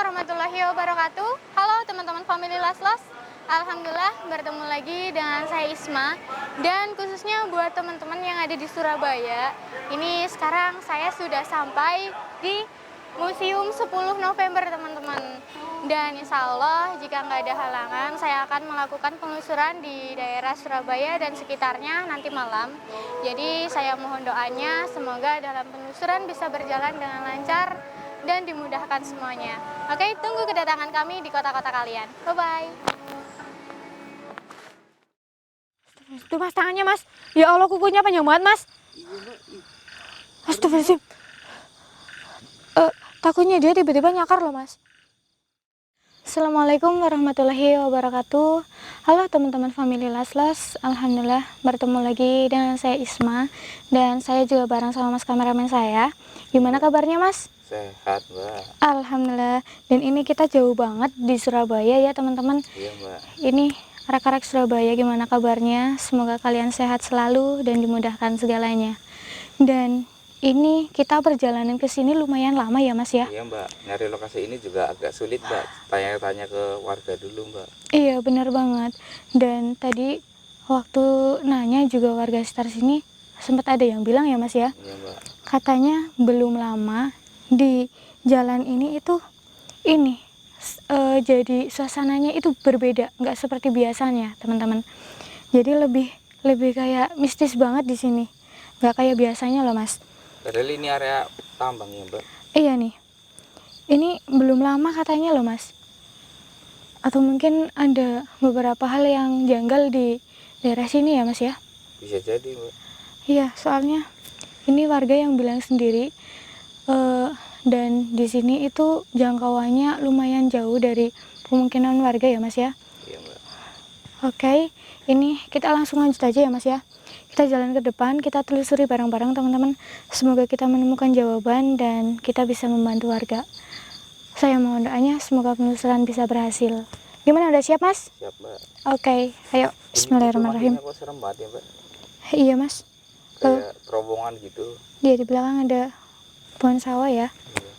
warahmatullahi wabarakatuh. Halo teman-teman family Laslas. Alhamdulillah bertemu lagi dengan saya Isma. Dan khususnya buat teman-teman yang ada di Surabaya, ini sekarang saya sudah sampai di Museum 10 November teman-teman. Dan insya Allah jika nggak ada halangan, saya akan melakukan penelusuran di daerah Surabaya dan sekitarnya nanti malam. Jadi saya mohon doanya semoga dalam penelusuran bisa berjalan dengan lancar dan dimudahkan semuanya. Oke, tunggu kedatangan kami di kota-kota kalian. Bye-bye. Itu mas tangannya mas. Ya Allah kukunya panjang banget mas. Astagfirullahaladzim. Takutnya dia tiba-tiba nyakar loh mas. Assalamualaikum warahmatullahi wabarakatuh. Halo teman-teman family Laslas. Alhamdulillah bertemu lagi dengan saya Isma. Dan saya juga bareng sama mas kameramen saya. Gimana kabarnya mas? Sehat mbak. Alhamdulillah. Dan ini kita jauh banget di Surabaya ya teman-teman. Iya mbak. Ini arak-arak Surabaya, gimana kabarnya? Semoga kalian sehat selalu dan dimudahkan segalanya. Dan ini kita perjalanan ke sini lumayan lama ya mas ya? Iya mbak, nyari lokasi ini juga agak sulit mbak. Tanya-tanya ke warga dulu mbak. Iya benar banget. Dan tadi waktu nanya juga warga sekitar sini sempat ada yang bilang ya mas ya? Iya mbak. Katanya belum lama di jalan ini itu jadi suasananya itu berbeda, nggak seperti biasanya teman-teman. Jadi lebih kayak mistis banget di sini, nggak kayak biasanya loh mas. Padahal ini area tambang ya mbak. Iya nih, ini belum lama katanya loh mas. Atau mungkin ada beberapa hal yang janggal di daerah sini ya mas ya? Bisa jadi mbak. Iya, soalnya ini warga yang bilang sendiri. Dan di sini itu jangkauannya lumayan jauh dari pemukiman warga ya mas ya. Iya mbak. Oke, ini kita langsung lanjut aja ya mas ya. Kita jalan ke depan, kita telusuri bareng-bareng teman-teman. Semoga kita menemukan jawaban dan kita bisa membantu warga. Saya mohon doanya semoga penelusuran bisa berhasil. Gimana, udah siap mas? Siap mbak. Oke, ayo bismillahirrahmanirrahim. Ini kok serem banget ya mbak. Iya mas, Kayak terowongan gitu. dia di belakang ada pohon sawah ya. Iya.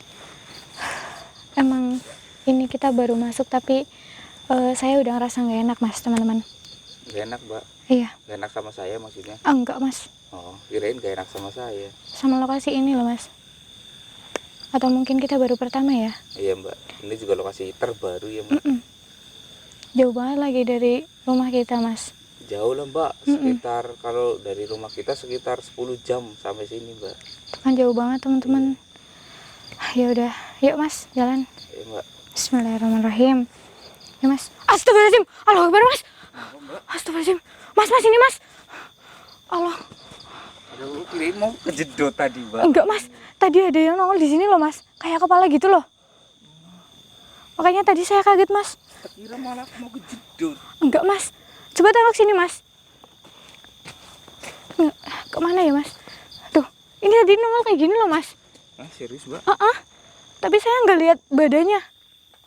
Emang ini kita baru masuk tapi saya udah ngerasa nggak enak mas teman-teman. Gak enak mbak. Iya. Gak enak sama saya maksudnya. Enggak mas, Oh kirain gak enak sama saya. sama lokasi ini loh mas. Atau mungkin kita baru pertama ya. Iya mbak. Ini juga lokasi terbaru ya mbak. Jauh banget lagi dari rumah kita mas. Jauh lah mbak. Sekitar kalau dari rumah kita sekitar 10 jam sampai sini mbak. Kan jauh banget teman-teman. Ya udah, yuk mas jalan. Iya mbak. Bismillahirrahmanirrahim. Ya mas. Astagfirullahaladzim. Allahu Akbar mas. Astagfirullahaladzim. Mas ini mas. Allah. Aduh kirain mau kejedot tadi mbak. Enggak mas. Tadi ada yang nongol di sini loh mas. Kayak kepala gitu loh. Makanya tadi saya kaget mas. Kira malah mau kejedot. Enggak mas. Coba tengok sini mas. Kemana ya mas? Tuh. Ini tadi nongol kayak gini loh mas. Ah serius mbak? Tapi saya nggak lihat badannya.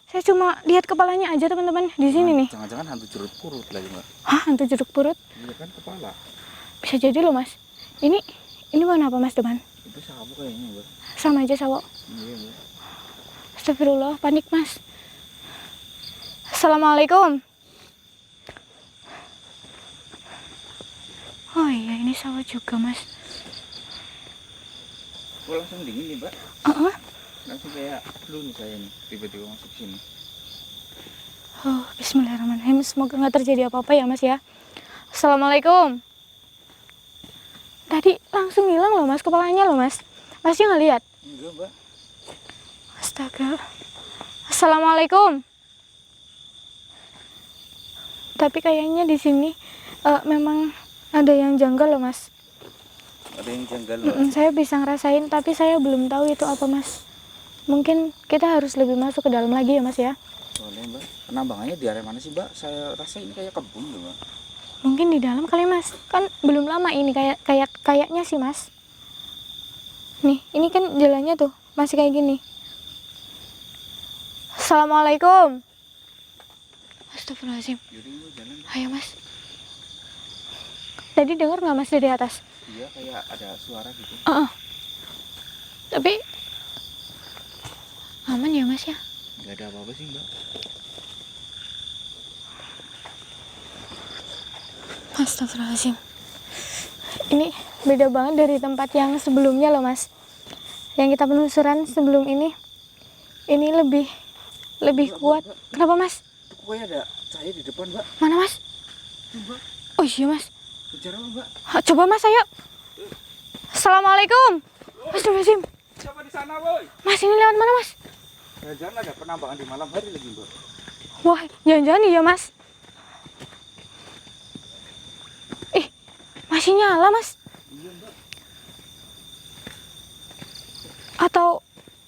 Saya cuma lihat kepalanya aja teman-teman di sini nih. Jangan-jangan hantu jeruk purut lagi mbak. Hah, hantu jeruk purut? Iya kan kepala. Bisa jadi loh mas. Ini warna apa mas teman? Itu sabu kayaknya mbak. Sama aja sawo. Iya mbak. Astagfirullah, panik mas. Assalamualaikum. Oh iya, ini sawo juga mas. Oh langsung dingin nih mbak. Langsung kayak flu nih saya nih tiba-tiba masuk sini. Oh, bismillahirrahmanirrahim. Semoga nggak terjadi apa-apa ya mas ya. Assalamualaikum. Tadi langsung hilang loh mas kepalanya loh mas. Masnya nggak lihat? Enggak mbak. Astaga. Assalamualaikum. Tapi kayaknya di sini memang ada yang janggal loh mas. Ada yang janggal mbak. Saya bisa ngerasain tapi saya belum tahu itu apa mas. Mungkin kita harus lebih masuk ke dalam lagi ya mas ya. Boleh mbak. Penambangannya di area mana sih mbak? Saya rasa ini kayak kebun loh mbak. Mungkin di dalam kali mas. Kan belum lama ini kayaknya sih mas. Nih, ini kan jalannya tuh masih kayak gini. Assalamualaikum. Astagfirullahaladzim. Yaudah mbak jalan. Ayo mas. Tadi dengar nggak mas dari atas? Iya kayak ada suara gitu. Tapi aman ya mas ya? Nggak ada apa-apa sih mbak. Astagfirullahaladzim. Ini beda banget dari tempat yang sebelumnya loh mas. Yang kita penelusuran sebelum ini lebih kuat. Kenapa mas? Pokoknya ada cahaya di depan mbak. Mana mas? Coba. Oh iya mas. Bicara apa mbak? Coba mas, ayo. Assalamualaikum. Astagfirullahaladzim. Siapa di sana boy? Mas ini lewat mana mas? Jangan ada penambangan di malam hari lagi mbak. Wah, jangan-jangan iya mas. Masih nyala mas? Iya mbak. Atau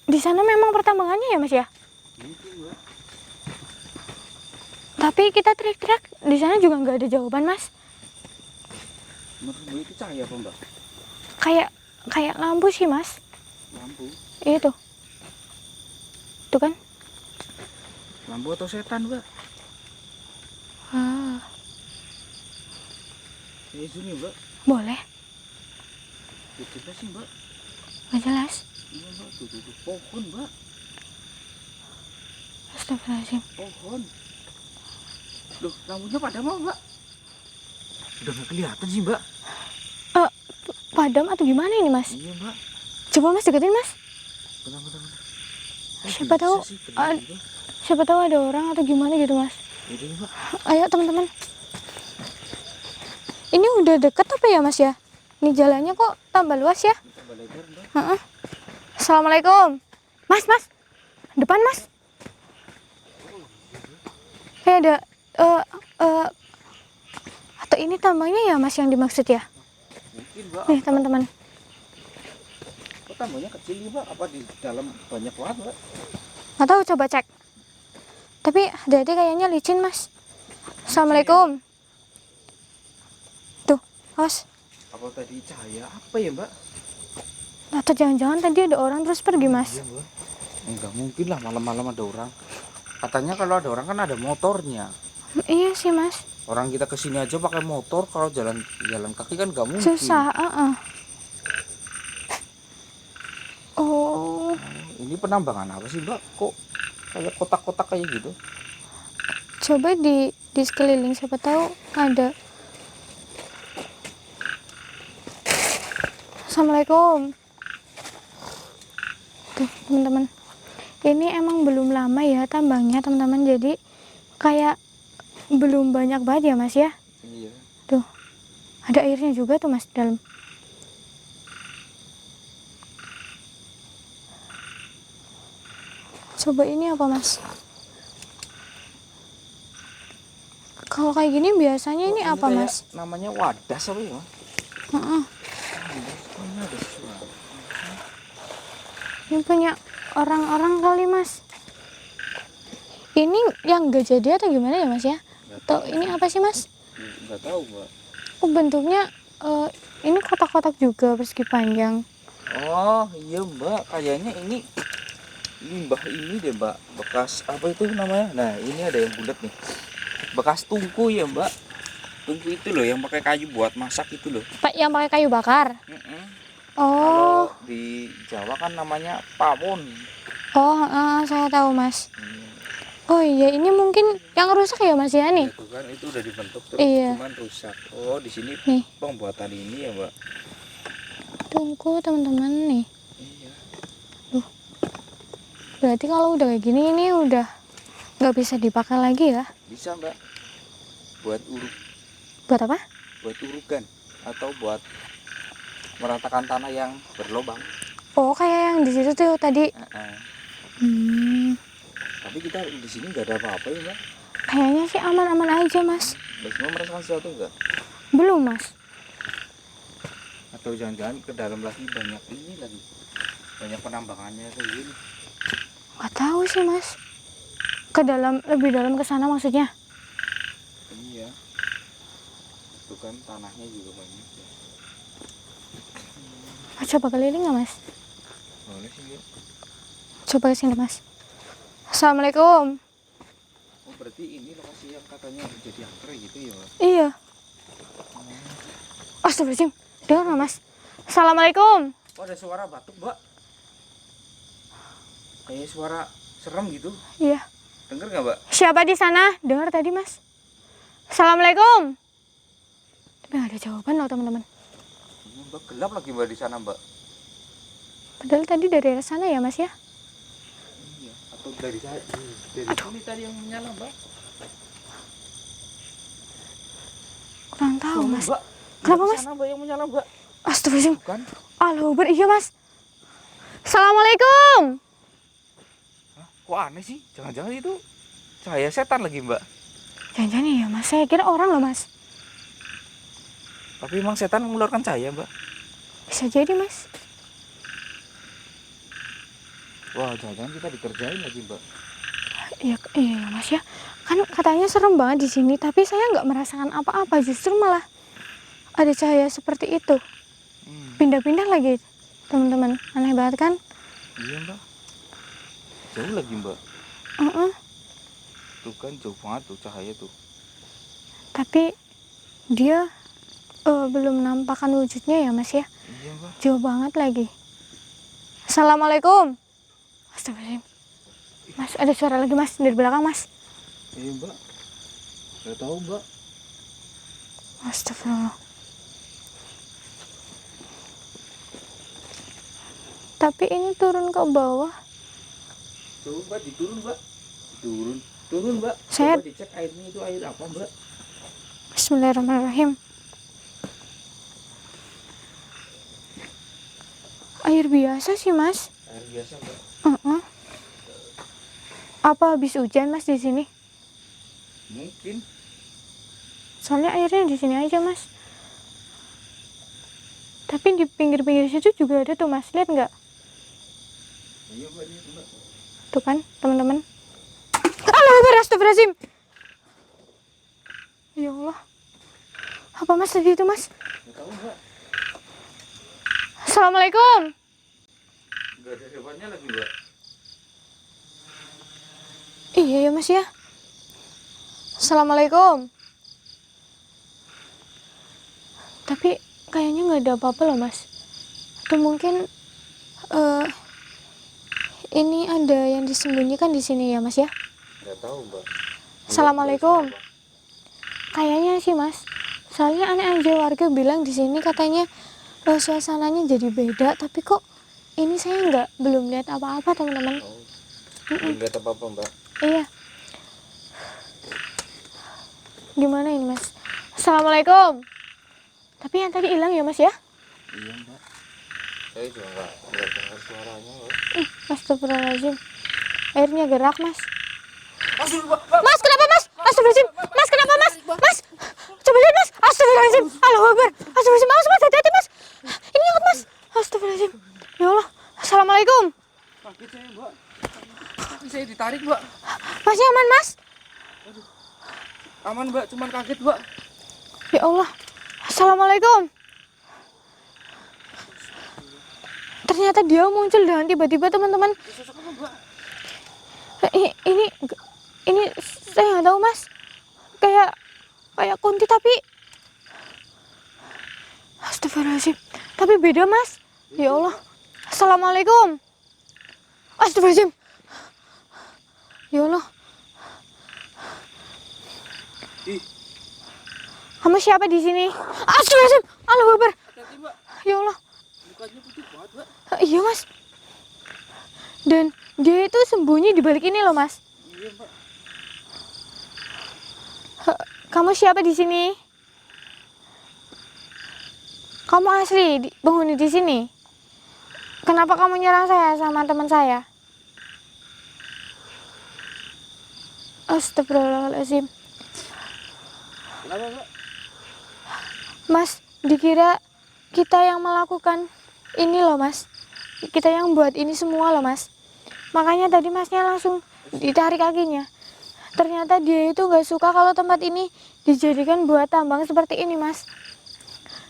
di sana memang pertambangannya ya mas ya? Mungkin mbak. Tapi kita teriak-teriak di sana juga nggak ada jawaban mas. Menurut mbak itu cahaya apa mbak? Kayak lampu sih mas. Lampu. Iya tuh. Tuh kan? Lampu atau setan mbak? Ah, Ini sini mbak. boleh. Kita sih mbak. Nggak jelas. Iya mbak. Tuh pohon mbak. Astagfirullahaladzim. Pohon. Loh lampunya padam apa mbak? Udah nggak kelihatan sih mbak. Padam atau gimana ini mas? Iya mbak. Coba mas deketin mas. Bentar. Siapa tahu siapa tahu ada orang atau gimana gitu mas. Ini mbak. Ayo teman-teman. Ini udah deket apa ya mas ya? Ini jalannya kok tambah luas ya? Tambah lebar mbak. Heeh. Assalamualaikum. Mas. Depan mas. Kayak ada atau ini tambangnya ya mas yang dimaksud ya? Mungkin mbak. Nih teman-teman. Kok tambahnya kecil nih mbak? Apa di dalam banyak banget mbak? Nggak tahu, coba cek. Tapi hati-hati kayaknya licin mas. Assalamualaikum. Tuh, awas. Apa tadi cahaya apa ya mbak? Atau jangan-jangan tadi ada orang terus pergi mas. Iya mbak. Enggak mungkin lah malam-malam ada orang. Katanya kalau ada orang kan ada motornya. Iya sih mas. Orang kita kesini aja pakai motor, kalau jalan kaki kan nggak mungkin. Susah. Oh, Ini penambangan apa sih mbak? Kok kayak kotak-kotak kayak gitu? coba di sekeliling siapa tahu ada. Assalamualaikum. Tuh teman-teman, ini emang belum lama ya tambangnya teman-teman, jadi kayak belum banyak banget ya mas ya. Iya. Tuh ada airnya juga tuh mas di dalam. Coba ini apa mas? Kalau kayak gini biasanya ini apa kayak mas? Namanya wadas apa ya? Heeh. Ini ada suara. Ini punya orang-orang kali mas. Ini yang gak jadi atau gimana ya mas ya? Atau ini apa sih mas? Nggak tahu mbak. Oh bentuknya ini kotak-kotak juga persegi panjang. Oh iya mbak, kayaknya ini limbah ini deh mbak, bekas apa itu namanya? Nah ini ada yang bulat nih, bekas tungku ya mbak. Tungku itu loh yang pakai kayu buat masak itu loh. Yang pakai kayu bakar. Oh, Kalau di Jawa kan namanya pawon. saya tahu mas. Oh iya, ini mungkin yang rusak ya mas ya nih. Itu kan itu udah dibentuk terus Iya. cuman rusak. Oh di sini Nih. pembuatan ini ya mbak. Tunggu teman-teman nih. Iya. Berarti kalau udah kayak gini ini udah nggak bisa dipakai lagi ya? Bisa mbak. Buat Buat apa? buat urukan atau buat meratakan tanah yang berlubang. Oh kayak yang di situ tuh tadi. Tapi kita di sini nggak ada apa-apa ya mbak. Kayaknya sih aman-aman aja mas. Mbak semua merasakan sesuatu nggak? Belum mas. Atau jangan-jangan ke dalam lagi banyak ini lagi, banyak penambangannya kayak gini. Nggak tahu sih mas. Ke dalam, lebih dalam ke sana maksudnya? Iya. Itu kan tanahnya juga banyak ya. Coba keliling nggak mas? Boleh sih ya. Coba ke sini mas. Assalamualaikum. Oh berarti ini lokasi yang katanya jadi angker gitu ya mbak? Iya. Astagfirullahaladzim. Dengar nggak mas? Assalamualaikum. Oh ada suara batuk mbak. Kayak suara serem gitu. Iya. Dengar nggak Mbak? Siapa di sana? Dengar tadi Mas. Assalamualaikum. Tapi nggak ada jawaban loh teman-teman. Ini Mbak gelap lagi Mbak di sana Mbak. Padahal tadi dari arah sana ya Mas ya. Iya. Atau dari saya dari sini tadi yang menyala Mbak. Kurang tahu Mas. Mbak. Kenapa, Di Mas? sana Mbak yang menyala Mbak. Astagfirullahaladzim. Bukan? Allahu Akbar. Iya Mas. Assalamualaikum. Hah? Kok aneh sih? Jangan-jangan itu cahaya setan lagi Mbak. Jangan-jangan iya Mas. Saya kira orang loh Mas. Tapi emang setan mengeluarkan cahaya Mbak. Bisa jadi Mas. Wah, jangan-jangan kita dikerjain lagi Mbak. Iya, iya Mas ya. Kan katanya serem banget di sini, tapi saya nggak merasakan apa-apa. Justru malah ada cahaya seperti itu. Pindah-pindah lagi, teman-teman. Aneh banget kan? Iya Mbak. Jauh lagi Mbak. Tuh kan jauh banget tuh cahaya tuh. Tapi dia belum nampakkan wujudnya ya Mas ya. Iya Mbak. Jauh banget lagi. Assalamualaikum. Astagfirullahaladzim. Mas, ada suara lagi Mas dari belakang Mas. Iya Mbak. Gak tahu Mbak. Astagfirullah. Tapi ini turun ke bawah. Coba Mbak diturun Mbak. Turun. Turun Mbak. Saya- Coba dicek airnya itu air apa Mbak. Bismillahirrahmanirrahim. Air biasa sih Mas. Air biasa Mbak. Apa habis hujan Mas di sini? Mungkin. Soalnya airnya di sini aja Mas. Tapi di pinggir-pinggir situ juga ada tuh Mas. Lihat nggak? Iya Mbak, lihat Mbak. Tuh kan teman-teman. Allahu Akbar, astagfirullahaladzim. Ya Allah. Apa Mas tadi itu Mas? Gak tahu Mbak. Assalamualaikum. Gak ada hewannya lagi Mbak. Iya ya Mas ya. Assalamualaikum. Tapi kayaknya nggak ada apa-apa loh Mas. Atau mungkin ini ada yang disembunyikan di sini ya Mas ya. Gak tahu Mbak. Assalamualaikum. Kayaknya sih Mas. Soalnya aneh aja warga bilang di sini katanya suasananya jadi beda. Tapi kok ini saya belum lihat apa-apa teman-teman. Belum lihat apa-apa Mbak. Iya. Gimana ini Mas? Assalamualaikum. Tapi yang tadi hilang ya Mas ya? Iya Mbak. Saya juga nggak dengar suaranya Mbak. Astagfirullahaladzim. Airnya gerak Mas. Mbak. Mas kenapa Mas? Astagfirullahaladzim. Mas kenapa Mas? Mas. Coba lihat Mas. Astagfirullahaladzim. Allahu Akbar. Astagfirullahaladzim. Mas hati-hati Mas. Ini angkat Mas. Astagfirullahaladzim. Ya Allah. Assalamualaikum. Kaget saya Mbak. Kaki saya ditarik Mbak. Masnya aman Mas? Aman Mbak, cuman kaget Mbak. Ya Allah. Assalamualaikum. Ternyata dia muncul dengan tiba-tiba teman-teman. Sosok apa Mbak? Ini saya nggak tahu Mas. Kayak kunti tapi astagfirullahaladzim. Tapi beda Mas. Ya Allah. Assalamualaikum. Astagfirullahaladzim. Ya Allah. Ih, Kamu siapa di sini? Astagfirullahaladzim. Allahu Akbar. hati-hati Mbak. Ya Allah. Mukanya putih banget Mbak. Iya Mas. Dan dia itu sembunyi di balik ini loh Mas. Iya Mbak. Kamu siapa di sini? Kamu asli penghuni di sini? Kenapa kamu nyerang saya sama teman saya? Astagfirullahaladzim. Kenapa Mbak? Mas, dikira kita yang melakukan ini loh Mas. Kita yang buat ini semua loh Mas. Makanya tadi Masnya langsung ditarik kakinya. Ternyata dia itu gak suka kalau tempat ini dijadikan buat tambang seperti ini Mas.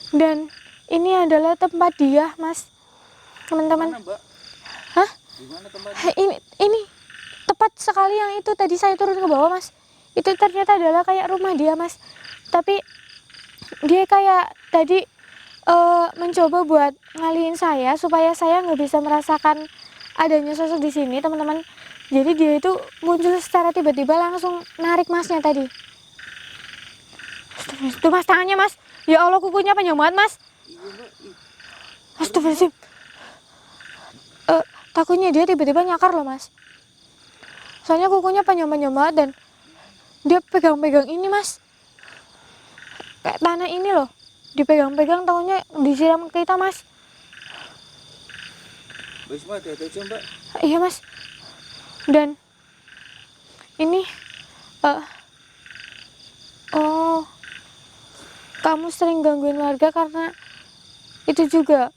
Dan ini adalah tempat dia Mas. Teman-teman. Mana Mbak? Hah? Gimana tempatnya? Ini tepat sekali yang itu tadi saya turun ke bawah Mas. Itu ternyata adalah kayak rumah dia Mas. Tapi dia kayak tadi mencoba buat ngalihin saya supaya saya nggak bisa merasakan adanya sosok di sini teman-teman. Jadi dia itu muncul secara tiba-tiba langsung narik masnya tadi. Astagfirullahaladzim. Tuh mas, tangannya mas. Ya Allah, kukunya panjang banget mas. Iya mbak. Ih, Astagfirullahaladzim. Takutnya dia tiba-tiba nyakar loh mas. Soalnya kukunya panjang-panjang banget dan dia pegang-pegang ini mas. Kayak tanah ini loh. Dipegang-pegang, tahunya disiram ke kita mas. Mbak Isma hati-hati aja mbak. Iya mas. Dan ini oh, kamu sering gangguin warga karena itu juga.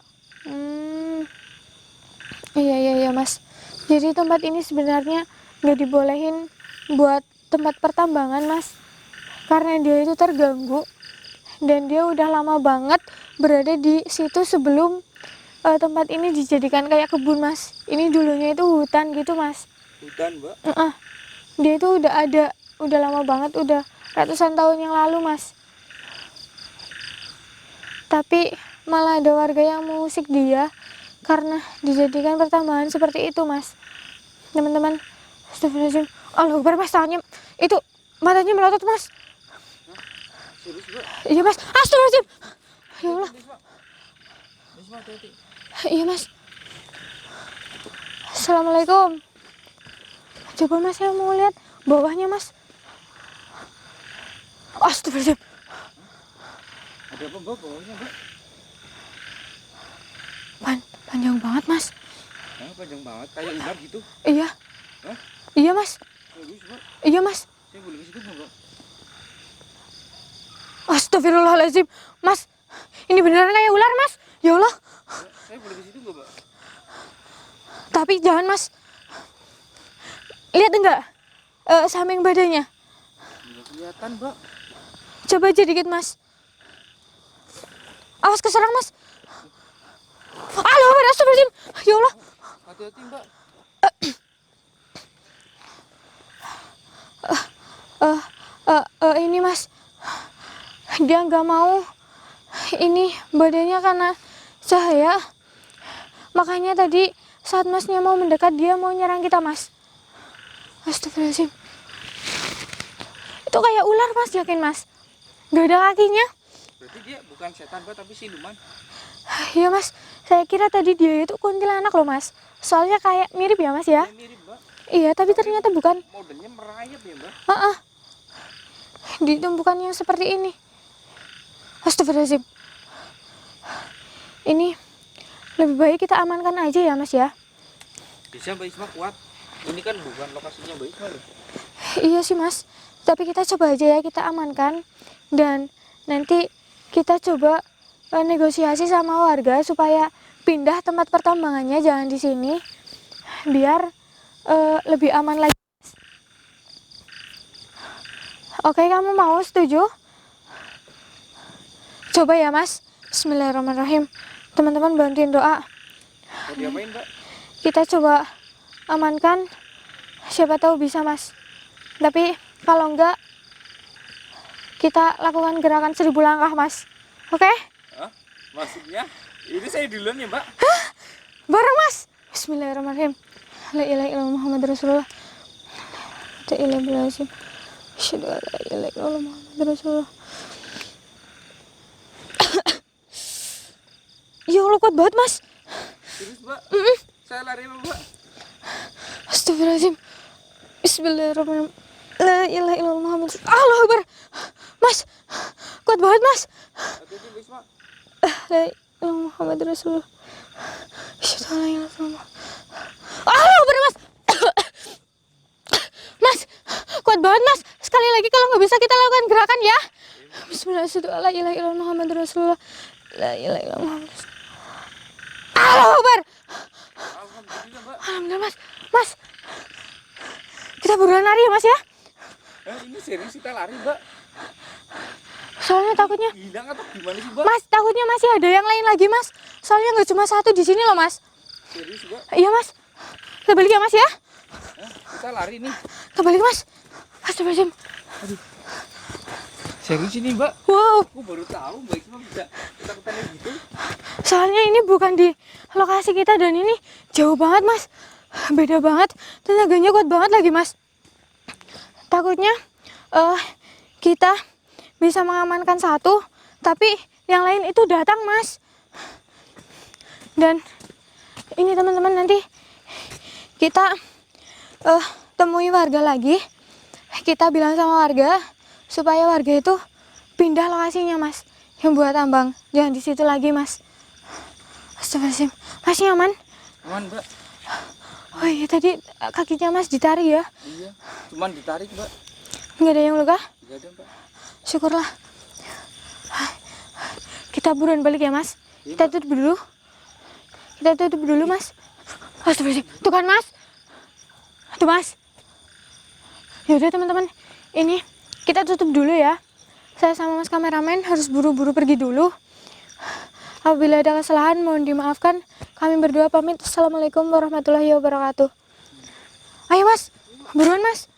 Iya mas. Jadi tempat ini sebenarnya nggak dibolehin buat tempat pertambangan mas, karena dia itu terganggu dan dia udah lama banget berada di situ sebelum tempat ini dijadikan kayak kebun mas. Ini dulunya itu hutan gitu mas. Hutan mbak. Dia itu udah lama banget, udah ratusan tahun yang lalu mas. Tapi malah ada warga yang mengusik dia karena dijadikan pertambangan seperti itu mas. Teman-teman, astagfirullahaladzim. Allah Akbar mas, tangannya itu matanya melotot mas. Serius mbak. Iya mas, astagfirullahaladzim. Ya Allah. Isma hati-hati. Iya mas. Assalamualaikum. Coba mas, saya mau lihat bawahnya mas. Astagfirullahaladzim. Ada apa mbak bawahnya mbak? Panjang banget mas. Panjang banget kayak ular gitu. Iya. Hah? Iya mas. Serius mbak. Iya mas. Saya boleh ke situ nggak mbak? Astagfirullahaladzim. Mas, ini beneran kayak ular mas. Ya Allah. Saya boleh ke situ nggak mbak? Tapi jangan mas. Lihat enggak samping badannya? Nggak kelihatan mbak. Coba aja dikit mas. Awas keserang mas. Aduh, astagfirullahaladzim. Ya Allah. Hati-hati mbak. Ini mas, dia nggak mau. Ini badannya karena cahaya. Makanya tadi saat masnya mau mendekat, dia mau nyerang kita mas. Astagfirullahaladzim. Itu kayak ular mas, yakin mas? Gak ada kakinya. Berarti dia bukan setan mbak tapi siluman. Iya mas, saya kira tadi dia itu kuntilanak loh mas. Soalnya kayak mirip ya mas ya. Mirip mbak. Iya, tapi ternyata bukan. Modelnya merayap ya mbak. Itu bukan yang seperti ini. Astagfirullahaladzim. Ini lebih baik kita amankan aja ya mas ya. Bisa mbak Isma kuat. Ini kan bukan lokasinya mbak Isma loh. Iya sih mas, tapi kita coba aja ya, kita amankan. Dan nanti kita coba negosiasi sama warga supaya pindah tempat pertambangannya, jangan di sini, biar lebih aman lagi. Oke, kamu mau setuju? Coba ya mas. Bismillahirrahmanirrahim. Teman-teman bantuin doa. Mau diapain mbak? Kita coba amankan. Siapa tahu bisa mas. Tapi kalau enggak, kita lakukan gerakan 1000 langkah mas. Oke? Hah? Maksudnya? Ini saya duluan ya mbak? Bareng mas. Bismillahirrahmanirrahim. La ilaha illallah Muhammadur Rasulullah. La ilaha illallah. Asyhadu an la ilaha illallah Muhammadur Rasulullah. Ya Allah, kuat banget mas. Serius mbak? Saya lari mbak. Astagfirullahaladzim. Bismillahirrahmanirrahim. La ilaha illallah Muhammad. Allah Akbar. Mas, kuat banget mas. Hati-hati mbak Isma. La ilaha illallah Muhammad Rasulullah. Asyhadu an la ilaha illallah. Allah Akbar mas. Mas, kuat banget mas. Sekali lagi kalau nggak bisa kita lakukan gerakan ya. Bismillah, asyhadu an la ilaha illallah Muhammad Rasulullah. La ilaha illallah Muhammad Rasulullah. Allah Akbar. Alhamdulillah mbak. Alhamdulillah mas. Mas, kita buruan lari ya mas ya. Ini serius kita lari mbak. Soalnya takutnya, Hilang atau gimana sih mbak? mas, takutnya masih ada yang lain lagi mas. Soalnya nggak cuma satu di sini loh mas. Serius mbak? Iya mas. Kita balik ya mas ya. Kita lari nih. Kita balik mas. Astagfirullahaladzim. Serius ini mbak? Wow. Aku baru tahu mbak Isma bisa ketakutannya gitu. Soalnya ini bukan di lokasi kita dan ini jauh banget mas. Beda banget, tenaganya kuat banget lagi mas. Takutnya kita bisa mengamankan satu, tapi yang lain itu datang mas. Dan ini teman-teman, nanti kita temui warga lagi. Kita bilang sama warga supaya warga itu pindah lokasinya mas, yang buat tambang, jangan di situ lagi mas. Astagfirullahaladzim, masih aman? Aman mbak. Oh iya, tadi kakinya mas ditarik ya? Iya, cuman ditarik mbak. Nggak ada yang luka? Nggak ada mbak. Syukurlah. Kita buruan balik ya mas. Iya, Kita tutup dulu. Kita tutup dulu mas. Astagfirullahaladzim, tuh kan mas. Tuh mas. Yaudah teman-teman, ini kita tutup dulu ya. Saya sama mas kameramen harus buru-buru pergi dulu. Apabila ada kesalahan mohon dimaafkan. Kami berdua pamit. Assalamualaikum warahmatullahi wabarakatuh. Ayo mas, buruan mas.